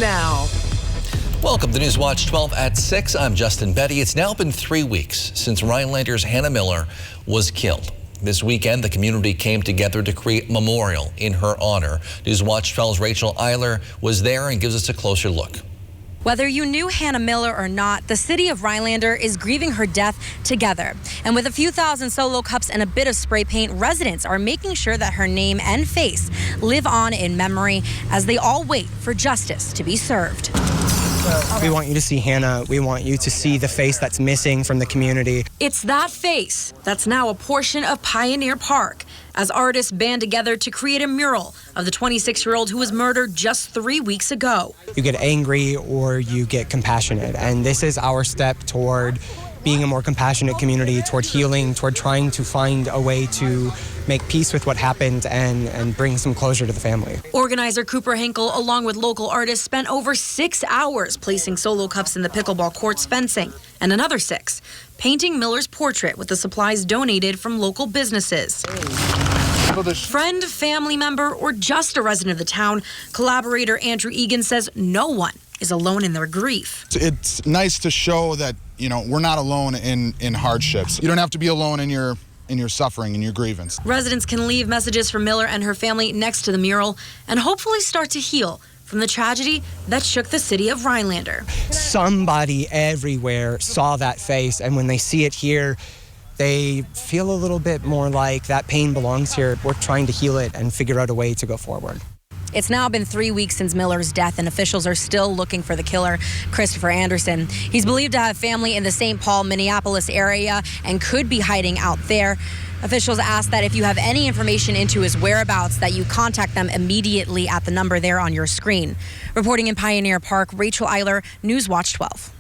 now. Welcome to News Watch 12 at 6. I'm Justin Betty. It's now been 3 weeks since Rhinelander's Hannah Miller was killed. This weekend, the community came together to create a memorial in her honor. News Watch 12's Rachel Eiler was there and gives us a closer look. Whether you knew Hannah Miller or not, the city of Rhinelander is grieving her death together. And with a few thousand solo cups and a bit of spray paint, residents are making sure that her name and face live on in memory as they all wait for justice to be served. We want you to see Hannah. We want you to see the face that's missing from the community. It's that face that's now a portion of Pioneer Park as artists band together to create a mural of the 26-year-old who was murdered just 3 weeks ago. You get angry or you get compassionate, and this is our step toward being a more compassionate community, toward healing, toward trying to find a way to make peace with what happened and bring some closure to the family. Organizer Cooper Hinkle, along with local artists, spent over 6 hours placing solo cups in the pickleball court's fencing, and another 6 painting Miller's portrait with the supplies donated from local businesses. Friend, family member, or just a resident of the town, collaborator Andrew Egan says no one is alone in their grief. It's nice to show that, you know, we're not alone in hardships. You don't have to be alone in your suffering and your grievance. Residents can leave messages for Miller and her family next to the mural and hopefully start to heal from the tragedy that shook the city of Rhinelander. Somebody everywhere saw that face, and when they see it here, they feel a little bit more like that pain belongs here. We're trying to heal it and figure out a way to go forward. It's now been 3 weeks since Miller's death, and officials are still looking for the killer, Christopher Anderson. He's believed to have family in the St. Paul, Minneapolis area and could be hiding out there. Officials ask that if you have any information into his whereabouts, that you contact them immediately at the number there on your screen. Reporting in Pioneer Park, Rachel Eiler, News Watch 12.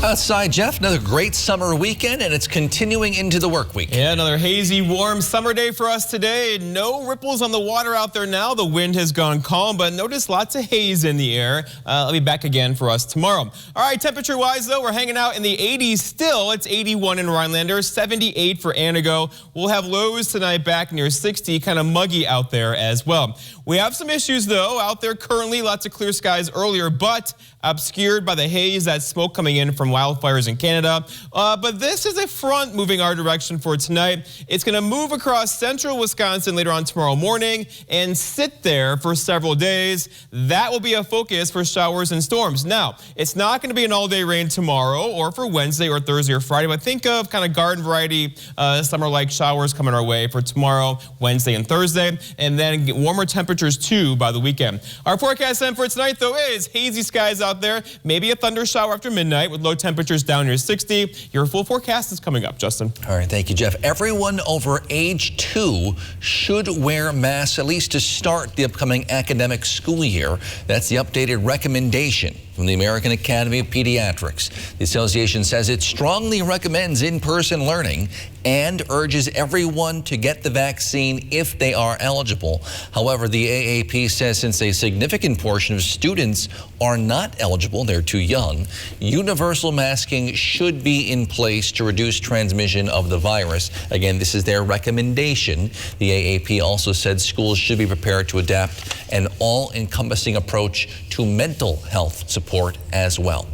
Outside, Jeff, another great summer weekend, and it's continuing into the work week. Yeah, another hazy, warm summer day for us today. No ripples on the water out there now. The wind has gone calm, but notice lots of haze in the air. I'll be back again for us tomorrow. All right, temperature-wise, though, we're hanging out in the 80s still. It's 81 in Rhinelander, 78 for Anago. We'll have lows tonight back near 60, kind of muggy out there as well. We have some issues, though, out there currently. Lots of clear skies earlier, but obscured by the haze, that smoke coming in from wildfires in Canada. But this is a front moving our direction for tonight. It's going to move across central Wisconsin later on tomorrow morning and sit there for several days. That will be a focus for showers and storms. Now, it's not going to be an all-day rain tomorrow or for Wednesday or Thursday or Friday, but think of kind of garden variety summer-like showers coming our way for tomorrow, Wednesday, and Thursday, and then get warmer temperatures too by the weekend. Our forecast then for tonight, though, is hazy skies out there, maybe a thunder shower after midnight with low temperatures down near 60. Your full forecast is coming up, Justin. All right, thank you, Jeff. Everyone over age 2 should wear masks, at least to start the upcoming academic school year. That's the updated recommendation from the American Academy of Pediatrics. The association says it strongly recommends in-person learning and urges everyone to get the vaccine if they are eligible. However, the AAP says since a significant portion of students are not eligible, they're too young, universal masking should be in place to reduce transmission of the virus. Again, this is their recommendation. The AAP also said schools should be prepared to adapt an all-encompassing approach to mental health support as well.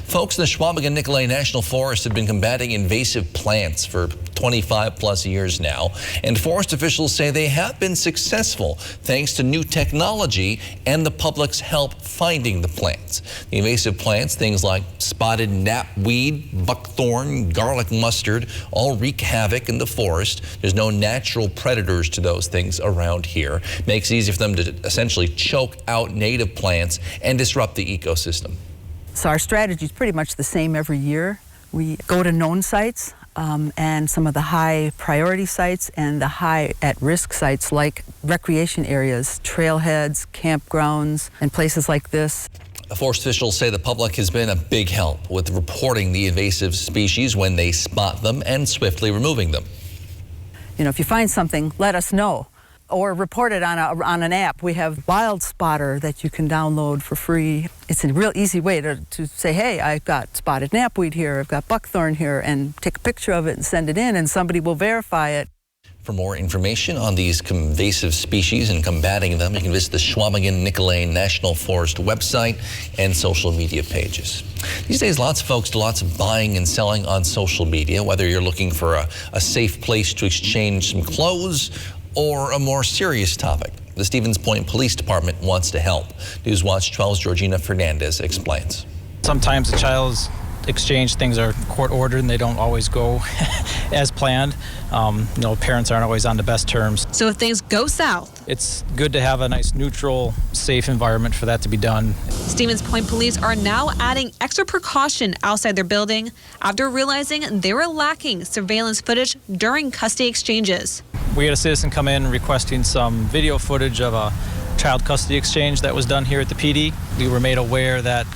Folks in the Schwabigan-Nicolay National Forest have been combating invasive plants for 25+ years now, and forest officials say they have been successful thanks to new technology and the public's help finding the plants. The invasive plants, things like spotted knapweed, buckthorn, garlic mustard, all wreak havoc in the forest. There's no natural predators to those things around here. Makes it easy for them to essentially choke out native plants and disrupt the ecosystem. So our strategy is pretty much the same every year. We go to known sites and some of the high priority sites and the high at-risk sites like recreation areas, trailheads, campgrounds, and places like this. Forest officials say the public has been a big help with reporting the invasive species when they spot them and swiftly removing them. You know, if you find something, let us know. Or report it on an app. We have Wild Spotter that you can download for free. It's a real easy way to say, hey, I've got spotted knapweed here, I've got buckthorn here, and take a picture of it and send it in, and somebody will verify it. For more information on these invasive species and combating them, you can visit the Schwabingen-Nicolane National Forest website and social media pages. These days, lots of folks do lots of buying and selling on social media, whether you're looking for a safe place to exchange some clothes or a more serious topic. The Stevens Point Police Department wants to help. Newswatch 12's Georgina Fernandez explains. Sometimes the child's exchange things are court ordered and they don't always go as planned. Parents aren't always on the best terms. So if things go south, it's good to have a nice, neutral, safe environment for that to be done. Stevens Point police are now adding extra precaution outside their building after realizing they were lacking surveillance footage during custody exchanges. We had a citizen come in requesting some video footage of a child custody exchange that was done here at the PD. We were made aware that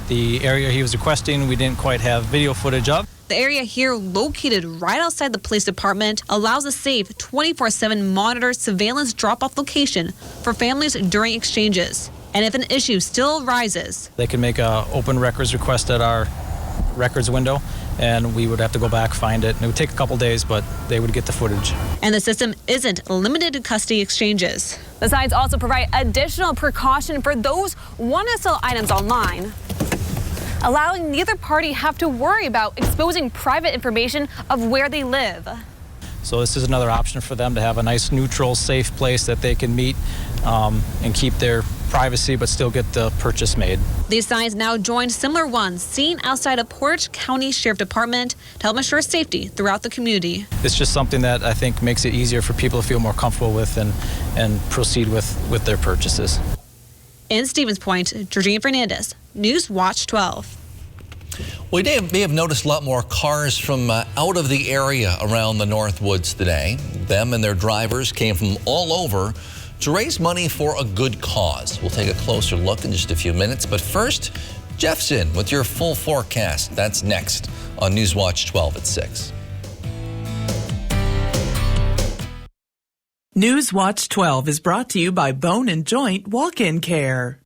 the area he was requesting, we didn't quite have video footage of. The area here, located right outside the police department, allows a safe 24/7 monitored surveillance drop-off location for families during exchanges. And if an issue still arises, they can make an open records request at our records window, and we would have to go back, find it. And it would take a couple days, but they would get the footage. And the system isn't limited to custody exchanges. The signs also provide additional precaution for those want to sell items online, allowing neither party have to worry about exposing private information of where they live. So this is another option for them to have a nice, neutral, safe place that they can meet and keep their privacy but still get the purchase made. These signs now join similar ones seen outside of Portage County Sheriff Department to help ensure safety throughout the community. It's just something that I think makes it easier for people to feel more comfortable with and proceed with their purchases. In Stevens Point, Georgina Fernandez, Newswatch 12. We may have noticed a lot more cars from out of the area around the Northwoods today. Them and their drivers came from all over to raise money for a good cause. We'll take a closer look in just a few minutes, but first, Jeff's in with your full forecast. That's next on Newswatch 12 at 6. Newswatch 12 is brought to you by Bone and Joint Walk-In Care.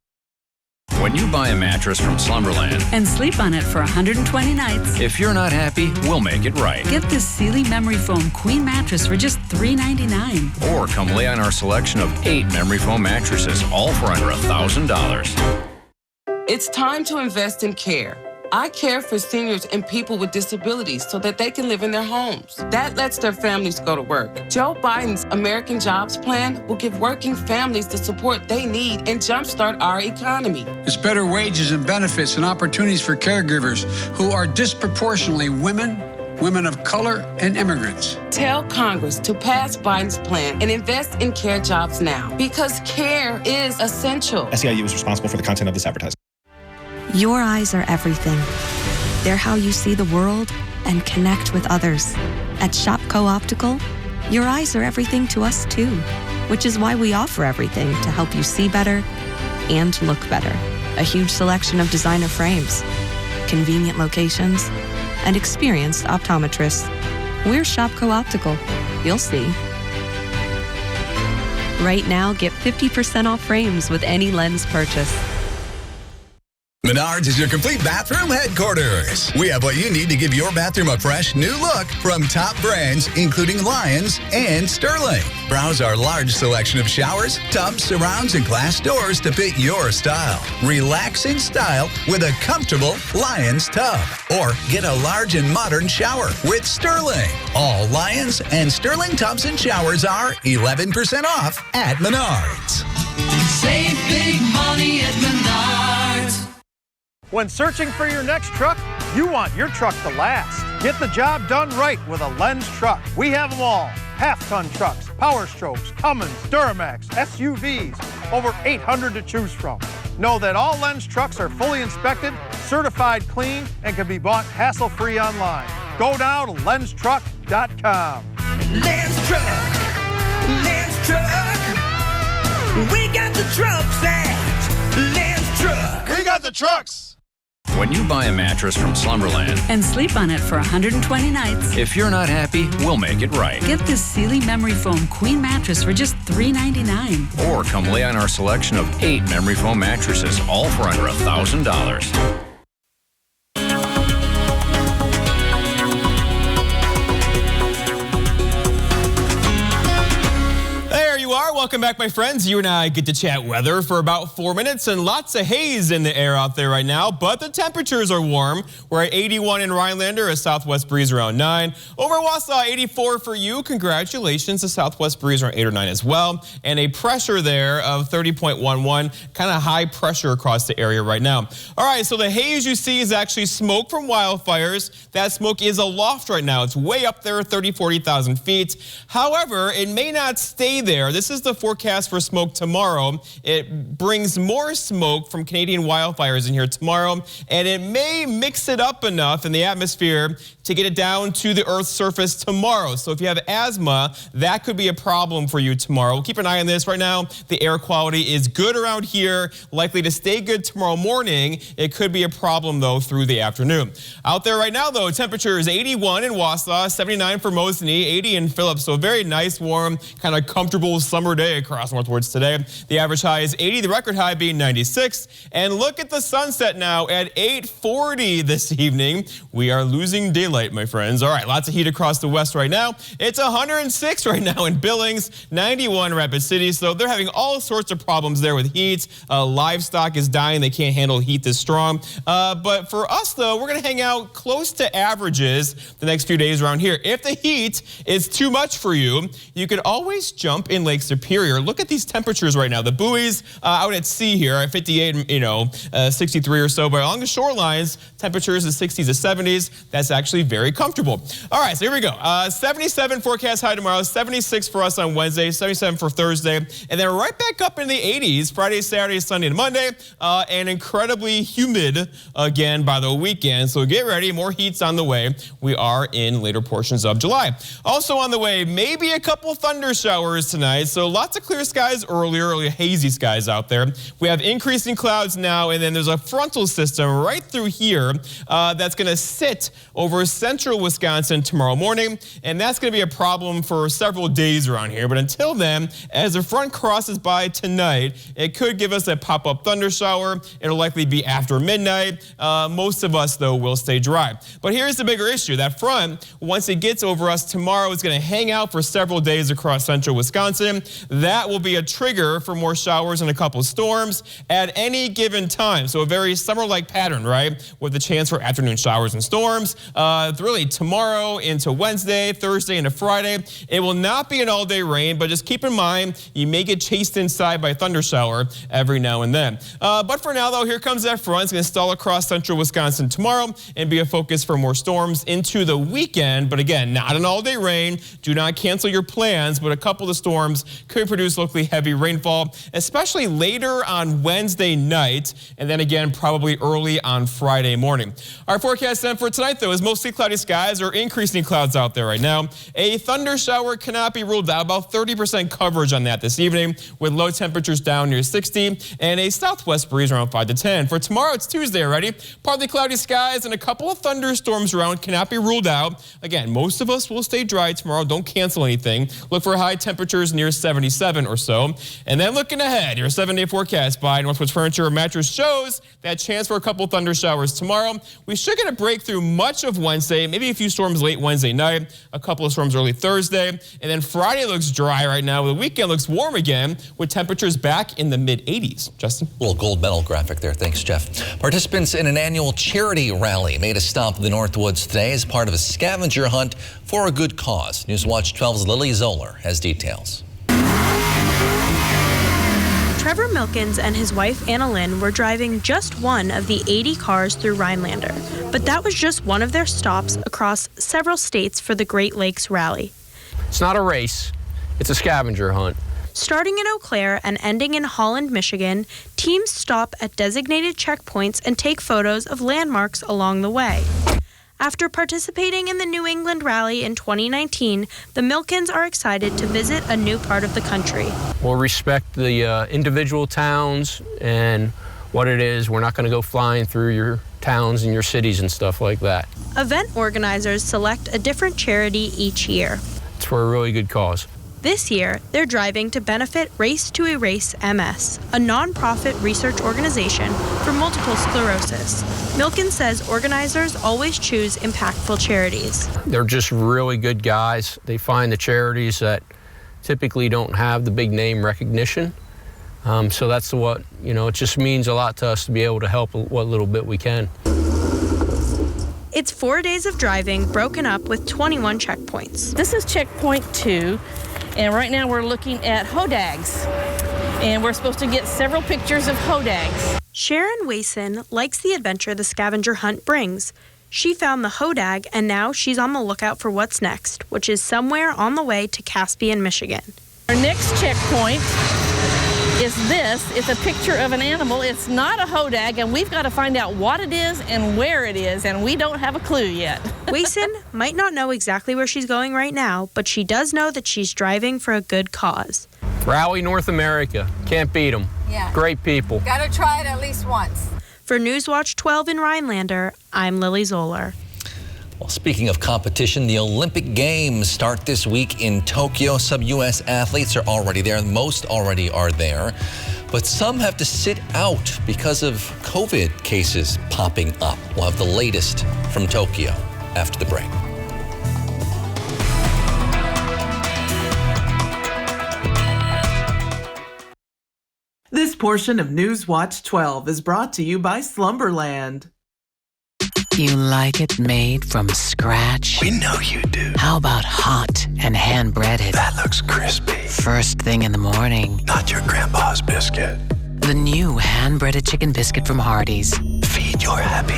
When you buy a mattress from Slumberland and sleep on it for 120 nights, if you're not happy, we'll make it right. Get this Sealy Memory Foam Queen mattress for just $3.99. Or come lay on our selection of 8 memory foam mattresses, all for under $1,000. It's time to invest in care. I care for seniors and people with disabilities so that they can live in their homes. That lets their families go to work. Joe Biden's American Jobs Plan will give working families the support they need and jumpstart our economy. It's better wages and benefits and opportunities for caregivers who are disproportionately women of color, and immigrants. Tell Congress to pass Biden's plan and invest in care jobs now, because care is essential. SEIU is responsible for the content of this advertisement. Your eyes are everything. They're how you see the world and connect with others. At Shopco Optical, your eyes are everything to us too, which is why we offer everything to help you see better and look better. A huge selection of designer frames, convenient locations, and experienced optometrists. We're Shopco Optical. You'll see. Right now, get 50% off frames with any lens purchase. Menards is your complete bathroom headquarters. We have what you need to give your bathroom a fresh new look from top brands, including Lions and Sterling. Browse our large selection of showers, tubs, surrounds, and glass doors to fit your style. Relax in style with a comfortable Lions tub. Or get a large and modern shower with Sterling. All Lions and Sterling tubs and showers are 11% off at Menards. Save big money at Menards. When searching for your next truck, you want your truck to last. Get the job done right with a Lenz truck. We have them all. Half-ton trucks, Power Strokes, Cummins, Duramax, SUVs, over 800 to choose from. Know that all Lenz trucks are fully inspected, certified clean, and can be bought hassle-free online. Go now to lenztruck.com. Lenz Truck, Lenz Truck. We got the trucks at Lenz Truck. We got the trucks. When you buy a mattress from Slumberland and sleep on it for 120 nights, if you're not happy, we'll make it right. Get this Sealy Memory Foam Queen mattress for just $3.99. Or come lay on our selection of 8 memory foam mattresses, all for under $1,000. Welcome back, my friends. You and I get to chat weather for about 4 minutes and lots of haze in the air out there right now, but the temperatures are warm. We're at 81 in Rhinelander, a southwest breeze around 9. Over Wausau, 84 for you. Congratulations, a southwest breeze around 8 or 9 as well. And a pressure there of 30.11, kind of high pressure across the area right now. All right, so the haze you see is actually smoke from wildfires. That smoke is aloft right now. It's way up there, 30, 40,000 feet. However, it may not stay there. This is the forecast for smoke tomorrow. It brings more smoke from Canadian wildfires in here tomorrow, and it may mix it up enough in the atmosphere to get it down to the Earth's surface tomorrow. So if you have asthma, that could be a problem for you tomorrow. We'll keep an eye on this right now. The air quality is good around here, likely to stay good tomorrow morning. It could be a problem, though, through the afternoon. Out there right now, though, temperature is 81 in Wausau, 79 for Mosinee, 80 in Phillips. So a very nice, warm, kind of comfortable summer day across northwards today. The average high is 80, the record high being 96. And look at the sunset now at 8:40 this evening. We are losing daylight, my friends. All right, lots of heat across the west right now. It's 106 right now in Billings, 91 Rapid City. So they're having all sorts of problems there with heat. Livestock is dying. They can't handle heat this strong. But for us, though, we're going to hang out close to averages the next few days around here. If the heat is too much for you, you could always jump in Lake Superior. Look at these temperatures right now. The buoys out at sea here at 58, 63 or so. But along the shorelines, temperatures in 60s to 70s. That's actually very comfortable. All right, so here we go. 77 forecast high tomorrow, 76 for us on Wednesday, 77 for Thursday, and then right back up in the 80s Friday, Saturday, Sunday, and Monday, and incredibly humid again by the weekend. So get ready. More heat's on the way. We are in later portions of July. Also on the way, maybe a couple thunder showers tonight. So lots of clear skies early hazy skies out there. We have increasing clouds now, and then there's a frontal system right through here that's going to sit over central Wisconsin tomorrow morning, and that's going to be a problem for several days around here. But until then, as the front crosses by tonight, it could give us a pop-up thunder shower. It'll likely be after midnight. Most of us, though, will stay dry. But here's the bigger issue. That front, once it gets over us tomorrow, is going to hang out for several days across central Wisconsin. That will be a trigger for more showers and a couple storms at any given time. So a very summer-like pattern, right, with the chance for afternoon showers and storms. Really tomorrow into Wednesday, Thursday into Friday. It will not be an all-day rain, but just keep in mind you may get chased inside by a thunder shower every now and then. But for now, though, here comes that front. It's going to stall across central Wisconsin tomorrow and be a focus for more storms into the weekend. But again, not an all-day rain. Do not cancel your plans, but a couple of storms could produce locally heavy rainfall, especially later on Wednesday night, and then again probably early on Friday morning. Our forecast then for tonight, though, is mostly cloudy skies or increasing clouds out there right now. A thunder shower cannot be ruled out. About 30% coverage on that this evening, with low temperatures down near 60 and a southwest breeze around 5 to 10. For tomorrow, it's Tuesday already. Partly cloudy skies and a couple of thunderstorms around cannot be ruled out. Again, most of us will stay dry tomorrow. Don't cancel anything. Look for high temperatures near 77 or so. And then looking ahead, your 7-day forecast by Northwoods Furniture and Mattress shows that chance for a couple thunder showers tomorrow. We should get a break through much of Wednesday, maybe a few storms late Wednesday night, a couple of storms early Thursday, and then Friday looks dry right now. The weekend looks warm again with temperatures back in the mid-80s. Justin? Little gold medal graphic there. Thanks, Jeff. Participants in an annual charity rally made a stop in the Northwoods today as part of a scavenger hunt for a good cause. Newswatch 12's Lily Zoller has details. Trevor Milkins and his wife Anna Lynn were driving just one of the 80 cars through Rhinelander, but that was just one of their stops across several states for the Great Lakes Rally. It's not a race, it's a scavenger hunt. Starting in Eau Claire and ending in Holland, Michigan, teams stop at designated checkpoints and take photos of landmarks along the way. After participating in the New England Rally in 2019, the Milkins are excited to visit a new part of the country. We'll respect the individual towns and what it is. We're not going to go flying through your towns and your cities and stuff like that. Event organizers select a different charity each year. It's for a really good cause. This year, they're driving to benefit Race to Erase MS, a nonprofit research organization for multiple sclerosis. Milken says organizers always choose impactful charities. They're just really good guys. They find the charities that typically don't have the big name recognition. So that's what, it just means a lot to us to be able to help what little bit we can. It's 4 days of driving broken up with 21 checkpoints. This is checkpoint 2, and right now we're looking at hodags. And we're supposed to get several pictures of hodags. Sharon Wason likes the adventure the scavenger hunt brings. She found the hodag, and now she's on the lookout for what's next, which is somewhere on the way to Caspian, Michigan. Our next checkpoint is this. It's a picture of an animal. It's not a hodag, and we've got to find out what it is and where it is, and we don't have a clue yet. Wason might not know exactly where she's going right now, but she does know that she's driving for a good cause. Rally North America. Can't beat them. Yeah. Great people. Got to try it at least once. For Newswatch 12 in Rhinelander, I'm Lily Zoller. Well, speaking of competition, the Olympic Games start this week in Tokyo. Some U.S. athletes are already there. Most already are there. But some have to sit out because of COVID cases popping up. We'll have the latest from Tokyo after the break. This portion of Newswatch 12 is brought to you by Slumberland. You like it made from scratch? We know you do. How about hot and hand-breaded? That looks crispy. First thing in the morning. Not your grandpa's biscuit. The new hand-breaded chicken biscuit from Hardee's. Feed your happy.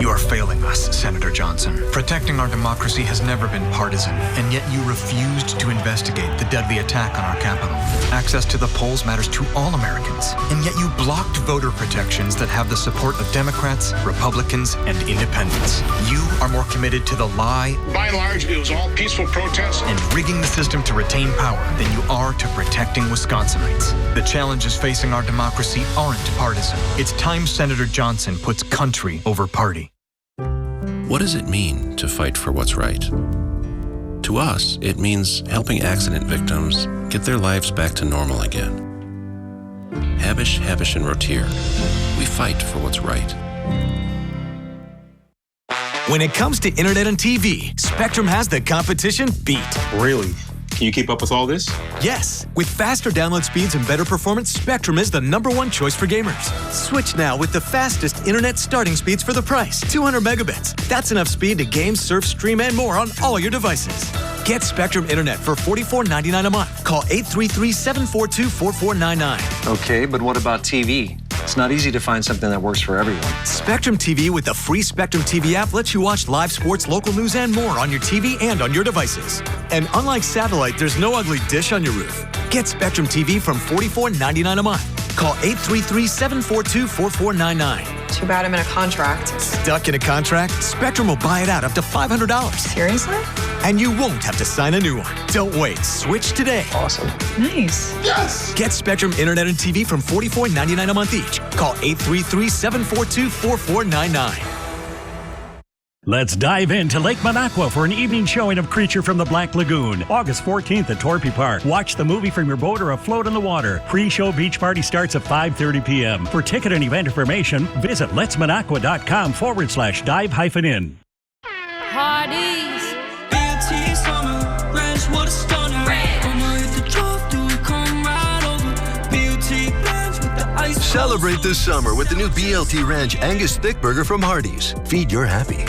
You are failing us, Senator Johnson. Protecting our democracy has never been partisan, and yet you refused to investigate the deadly attack on our Capitol. Access to the polls matters to all Americans, and yet you blocked voter protections that have the support of Democrats, Republicans, and independents. You are more committed to the lie. By and large, it was all peaceful protests. And rigging the system to retain power than you are to protecting Wisconsinites. The challenges facing our democracy aren't partisan. It's time Senator Johnson puts country over party. What does it mean to fight for what's right? To us, it means helping accident victims get their lives back to normal again. Habish, and Rotier, we fight for what's right. When it comes to internet and TV, Spectrum has the competition beat. Really? Can you keep up with all this? Yes. With faster download speeds and better performance, Spectrum is the #1 choice for gamers. Switch now with the fastest internet starting speeds for the price. 200 megabits. That's enough speed to game, surf, stream, and more on all your devices. Get Spectrum Internet for $44.99 a month. Call 833-742-4499. Okay, but what about TV? It's not easy to find something that works for everyone. Spectrum TV with the free Spectrum TV app lets you watch live sports, local news, and more on your TV and on your devices. And unlike satellite, there's no ugly dish on your roof. Get Spectrum TV from $44.99 a month. Call 833-742-4499. Too bad I'm in a contract. Stuck in a contract? Spectrum will buy it out up to $500. Seriously? And you won't have to sign a new one. Don't wait. Switch today. Awesome. Nice. Yes! Get Spectrum Internet and TV from $44.99 a month each. Call 833-742-4499. Let's dive into Lake Minocqua for an evening showing of Creature from the Black Lagoon. August 14th at Torpy Park. Watch the movie from your boat or afloat in the water. Pre-show beach party starts at 5:30 p.m. For ticket and event information, visit letsminocqua.com/dive-in. Hardee's. BLT summer, ranch, what a stunner. I'ma hit the drop, do we come right over? BLT ranch with the ice. Celebrate this summer with the new BLT Ranch Angus Thick Burger from Hardee's. Feed your happy.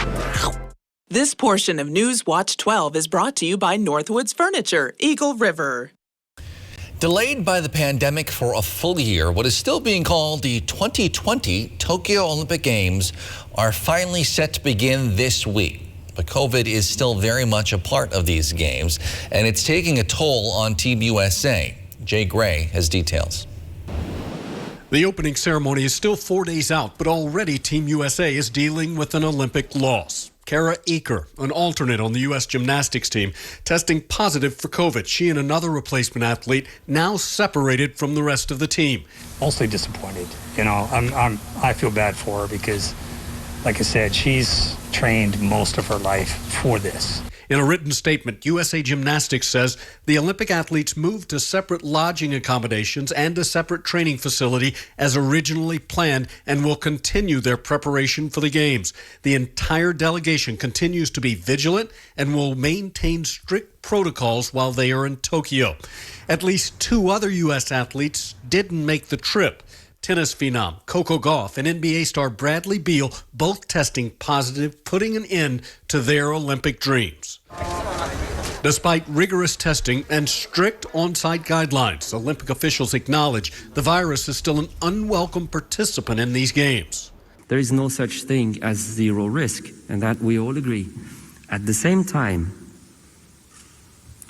This portion of Newswatch 12 is brought to you by Northwoods Furniture, Eagle River. Delayed by the pandemic for a full year, what is still being called the 2020 Tokyo Olympic Games are finally set to begin this week. But COVID is still very much a part of these games, and it's taking a toll on Team USA. Jay Gray has details. The opening ceremony is still 4 days out, but already Team USA is dealing with an Olympic loss. Kara Eaker, an alternate on the U.S. gymnastics team, testing positive for COVID. She and another replacement athlete now separated from the rest of the team. Mostly disappointed. I feel bad for her because, like I said, she's trained most of her life for this. In a written statement, USA Gymnastics says the Olympic athletes moved to separate lodging accommodations and a separate training facility as originally planned and will continue their preparation for the Games. The entire delegation continues to be vigilant and will maintain strict protocols while they are in Tokyo. At least 2 other U.S. athletes didn't make the trip. Tennis phenom Coco Gauff and NBA star Bradley Beal both testing positive, putting an end to their Olympic dreams. Despite rigorous testing and strict on-site guidelines, Olympic officials acknowledge the virus is still an unwelcome participant in these games. There is no such thing as zero risk, and that we all agree. At the same time,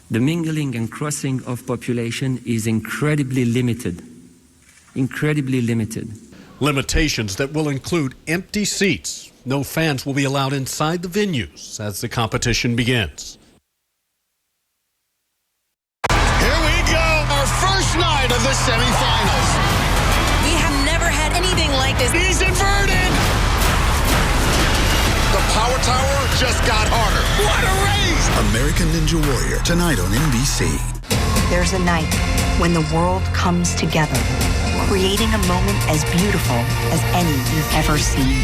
the mingling and crossing of population is incredibly limited. Limitations that will include empty seats. No fans will be allowed inside the venues as the competition begins. Here we go, our first night of the semifinals. We have never had anything like this. He's inverted. The power tower just got harder. What a race! American Ninja Warrior, tonight on NBC. There's a night when the world comes together, creating a moment as beautiful as any you've ever seen.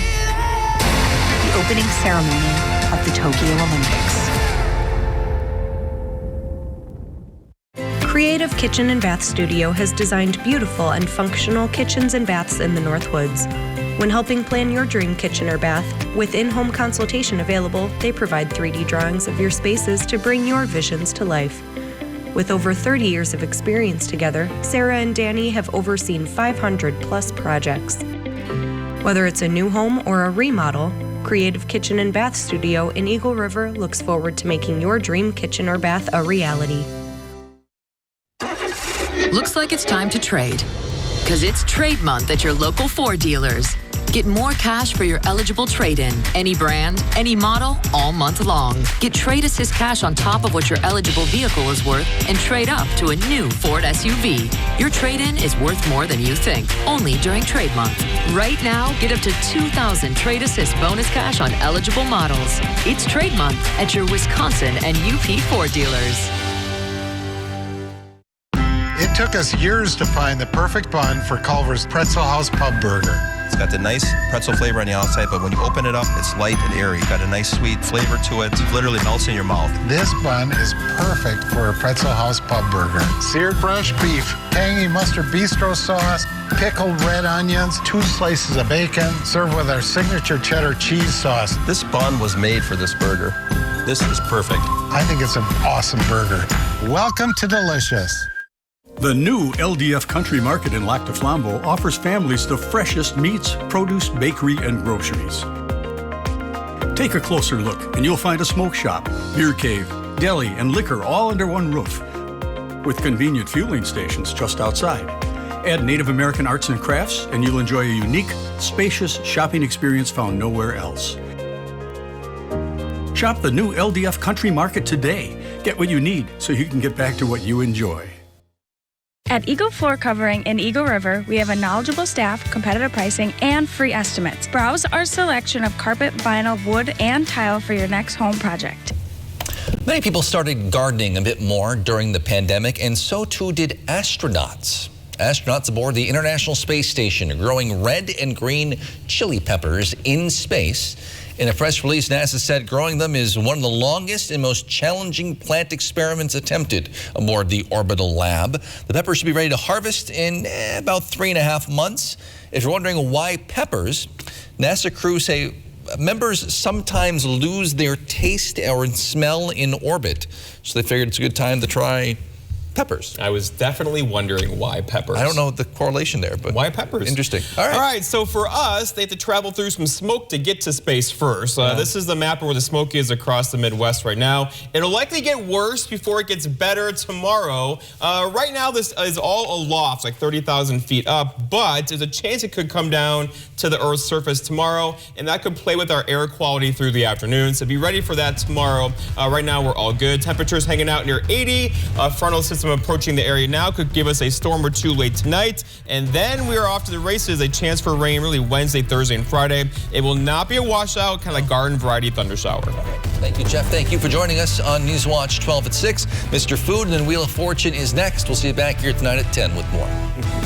The opening ceremony of the Tokyo Olympics. Creative Kitchen and Bath Studio has designed beautiful and functional kitchens and baths in the Northwoods. When helping plan your dream kitchen or bath, with in-home consultation available, they provide 3D drawings of your spaces to bring your visions to life. With over 30 years of experience together, Sarah and Danny have overseen 500+ projects. Whether it's a new home or a remodel, Creative Kitchen and Bath Studio in Eagle River looks forward to making your dream kitchen or bath a reality. Looks like it's time to trade. Because it's trade month at your local Ford dealers. Get more cash for your eligible trade-in. Any brand, any model, all month long. Get Trade Assist cash on top of what your eligible vehicle is worth and trade up to a new Ford SUV. Your trade-in is worth more than you think, only during trade month. Right now, get up to $2,000 Trade Assist bonus cash on eligible models. It's trade month at your Wisconsin and UP Ford dealers. It took us years to find the perfect bun for Culver's Pretzel House Pub Burger. It's got the nice pretzel flavor on the outside, but when you open it up, it's light and airy. Got a nice sweet flavor to it. It literally melts in your mouth. This bun is perfect for a Pretzel House Pub Burger. Seared fresh beef, tangy mustard bistro sauce, pickled red onions, 2 slices of bacon, served with our signature cheddar cheese sauce. This bun was made for this burger. This is perfect. I think it's an awesome burger. Welcome to Delicious. The new LDF Country Market in Lac du Flambeau offers families the freshest meats, produce, bakery, and groceries. Take a closer look and you'll find a smoke shop, beer cave, deli, and liquor all under one roof, with convenient fueling stations just outside. Add Native American arts and crafts and you'll enjoy a unique, spacious shopping experience found nowhere else. Shop the new LDF Country Market today. Get what you need so you can get back to what you enjoy. At Eagle Floor Covering in Eagle River, we have a knowledgeable staff, competitive pricing, and free estimates. Browse our selection of carpet, vinyl, wood, and tile for your next home project. Many people started gardening a bit more during the pandemic, and so too did astronauts. Astronauts aboard the International Space Station are growing red and green chili peppers in space. In a press release, NASA said growing them is one of the longest and most challenging plant experiments attempted aboard the orbital lab. The peppers should be ready to harvest in about 3.5 months. If you're wondering why peppers, NASA crew say members sometimes lose their taste or smell in orbit. So they figured it's a good time to try peppers. I was definitely wondering why peppers. I don't know the correlation there, but why peppers? Interesting. All right, so for us, they have to travel through some smoke to get to space first. This is the map where the smoke is across the Midwest right now. It'll likely get worse before it gets better tomorrow. Right now, this is all aloft, like 30,000 feet up, but there's a chance it could come down to the Earth's surface tomorrow, and that could play with our air quality through the afternoon. So be ready for that tomorrow. Right now, we're all good. Temperatures hanging out near 80. Frontal system system approaching the area now could give us a storm or two late tonight. And then we are off to the races. A chance for rain really Wednesday, Thursday, and Friday. It will not be a washout, kind of like garden variety thunder shower. Thank you, Jeff. Thank you for joining us on Newswatch 12 at 6. Mr. Food and then Wheel of Fortune is next. We'll see you back here tonight at 10 with more.